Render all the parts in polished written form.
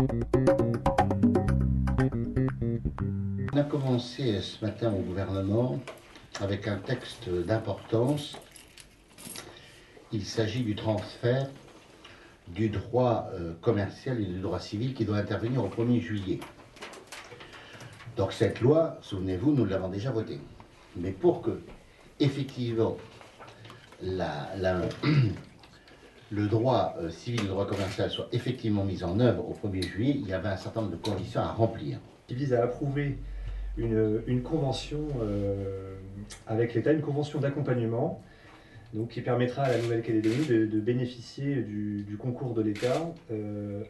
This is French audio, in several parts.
On a commencé ce matin au gouvernement avec un texte d'importance. Il s'agit du transfert du droit commercial et du droit civil qui doit intervenir au 1er juillet. Donc cette loi, souvenez-vous, nous l'avons déjà votée. Mais pour que, effectivement, le droit civil et le droit commercial soit effectivement mis en œuvre au 1er juillet, il y avait un certain nombre de conditions à remplir. Qui vise à approuver une convention avec l'État, une convention d'accompagnement, donc qui permettra à la Nouvelle-Calédonie de bénéficier du concours de l'État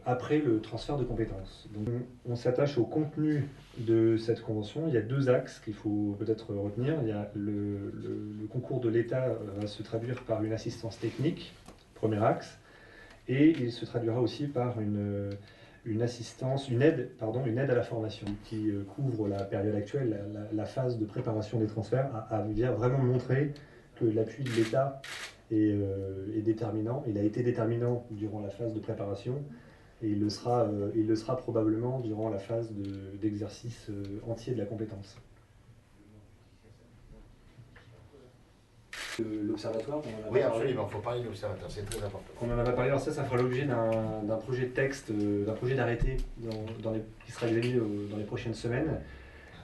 après le transfert de compétences. Donc, on s'attache au contenu de cette convention. Il y a deux axes qu'il faut peut-être retenir. Il y a le concours de l'État va se traduire par une assistance technique, premier axe, et il se traduira aussi par une aide à la formation qui couvre la période actuelle, la phase de préparation des transferts, vient vraiment montrer que l'appui de l'État est déterminant. Il a été déterminant durant la phase de préparation et il le sera probablement durant la phase d'exercice entier de la compétence. L'observatoire, oui, absolument, il faut parler de l'observatoire, c'est très important. On en a parlé, alors ça fera l'objet d'un projet de texte, d'un projet d'arrêté qui sera examiné dans les prochaines semaines.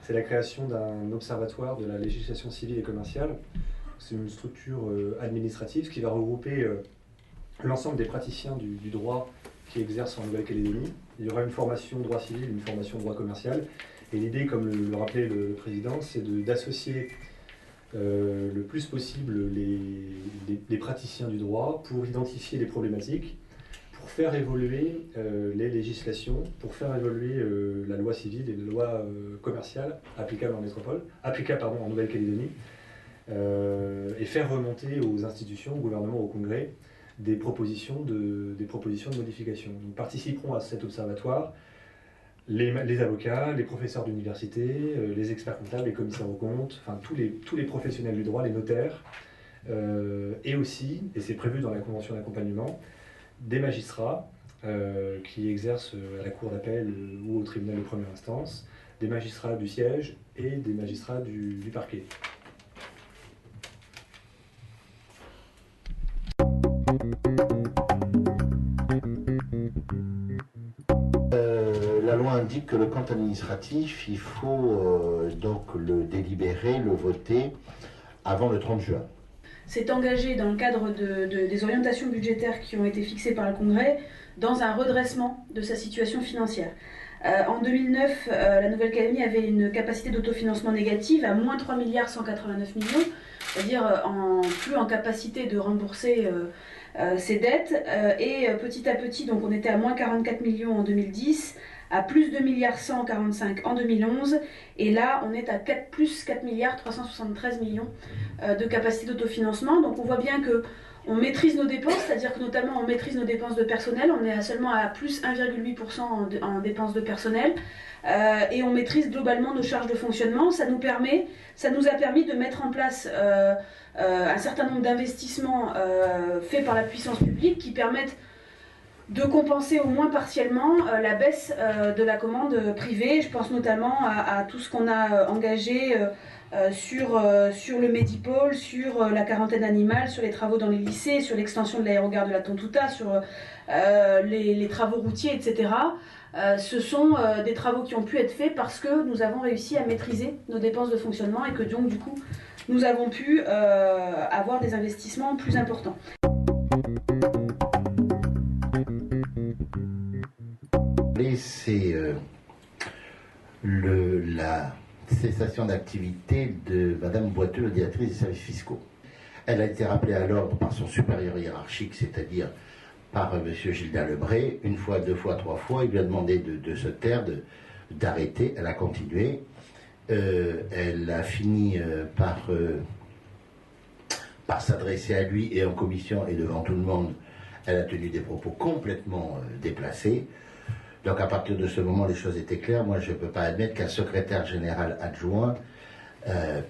C'est la création d'un observatoire de la législation civile et commerciale. C'est une structure administrative qui va regrouper l'ensemble des praticiens du droit qui exercent en Nouvelle-Calédonie. Il y aura une formation droit civil, une formation droit commercial. Et l'idée, comme le rappelait le président, c'est d'associer le plus possible les praticiens du droit pour identifier les problématiques, pour faire évoluer les législations, pour faire évoluer la loi civile et la loi commerciale applicables en Nouvelle-Calédonie, et faire remonter aux institutions, au gouvernement, au Congrès, des propositions de modification. Nous participerons à cet observatoire les avocats, les professeurs d'université, les experts comptables, les commissaires aux comptes, enfin tous les professionnels du droit, les notaires, et aussi, et c'est prévu dans la convention d'accompagnement, des magistrats qui exercent à la cour d'appel ou au tribunal de première instance, des magistrats du siège et des magistrats du parquet. La loi indique que le compte administratif, il faut donc le délibérer, le voter avant le 30 juin. S'est engagé dans le cadre des orientations budgétaires qui ont été fixées par le Congrès dans un redressement de sa situation financière. En 2009, la Nouvelle-Calédonie avait une capacité d'autofinancement négative à moins 3 189 millions, c'est-à-dire plus en capacité de rembourser ses dettes. Et petit à petit, donc on était à moins 44 millions en 2010, à plus 2 145 milliards en 2011, et là on est à plus 4 373 millions de capacité d'autofinancement. Donc on voit bien que on maîtrise nos dépenses, c'est-à-dire que notamment on maîtrise nos dépenses de personnel, on est seulement à plus 1,8% en dépenses de personnel, et on maîtrise globalement nos charges de fonctionnement. Ça nous a permis de mettre en place un certain nombre d'investissements faits par la puissance publique qui permettent de compenser au moins partiellement la baisse de la commande privée. Je pense notamment à tout ce qu'on a engagé sur le Medipôle, sur la quarantaine animale, sur les travaux dans les lycées, sur l'extension de l'aérogare de la Tontouta, sur les travaux routiers, etc. Ce sont des travaux qui ont pu être faits parce que nous avons réussi à maîtriser nos dépenses de fonctionnement et que donc du coup nous avons pu avoir des investissements plus importants. C'est la cessation d'activité de Madame Boiteux, la directrice des services fiscaux. Elle a été rappelée à l'ordre par son supérieur hiérarchique, c'est-à-dire par M. Gilda Lebré, une fois, deux fois, trois fois. Il lui a demandé de se taire, d'arrêter. Elle a continué. Elle a fini par s'adresser à lui et en commission et devant tout le monde. Elle a tenu des propos complètement déplacés. Donc à partir de ce moment, les choses étaient claires. Moi, je ne peux pas admettre qu'un secrétaire général adjoint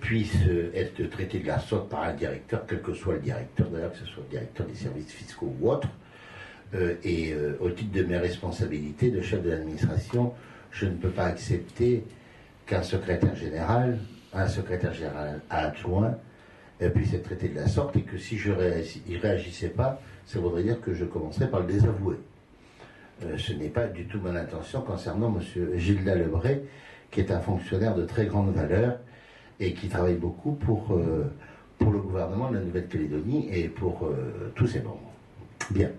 puisse être traité de la sorte par un directeur, quel que soit le directeur, d'ailleurs que ce soit le directeur des services fiscaux ou autre. Au titre de mes responsabilités de chef de l'administration, je ne peux pas accepter qu'un secrétaire général adjoint puisse être traité de la sorte, et que si je ne réagissais pas, ça voudrait dire que je commencerais par le désavouer. Ce n'est pas du tout mon intention concernant M. Gilda Lebray, qui est un fonctionnaire de très grande valeur et qui travaille beaucoup pour le gouvernement de la Nouvelle-Calédonie et pour tous ses membres. Bien.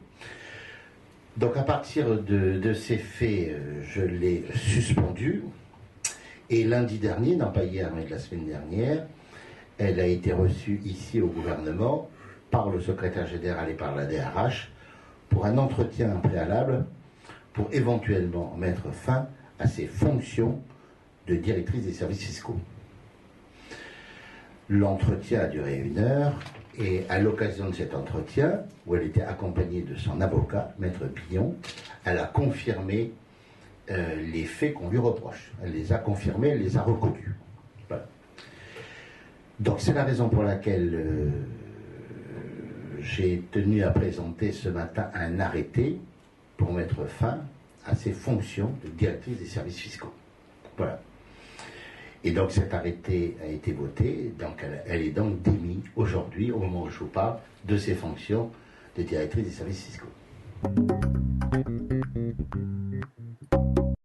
Donc à partir de ces faits, je l'ai suspendu. Et lundi dernier, non pas hier, mais la semaine dernière, elle a été reçue ici au gouvernement par le secrétaire général et par la DRH pour un entretien préalable pour éventuellement mettre fin à ses fonctions de directrice des services fiscaux. L'entretien a duré 1 heure, et à l'occasion de cet entretien, où elle était accompagnée de son avocat, Maître Billon, elle a confirmé les faits qu'on lui reproche. Elle les a confirmés, elle les a reconnus. Voilà. Donc c'est la raison pour laquelle j'ai tenu à présenter ce matin un arrêté pour mettre fin à ses fonctions de directrice des services fiscaux. Voilà. Et donc cet arrêté a été voté, donc elle est donc démise aujourd'hui, au moment où je vous parle, de ses fonctions de directrice des services fiscaux.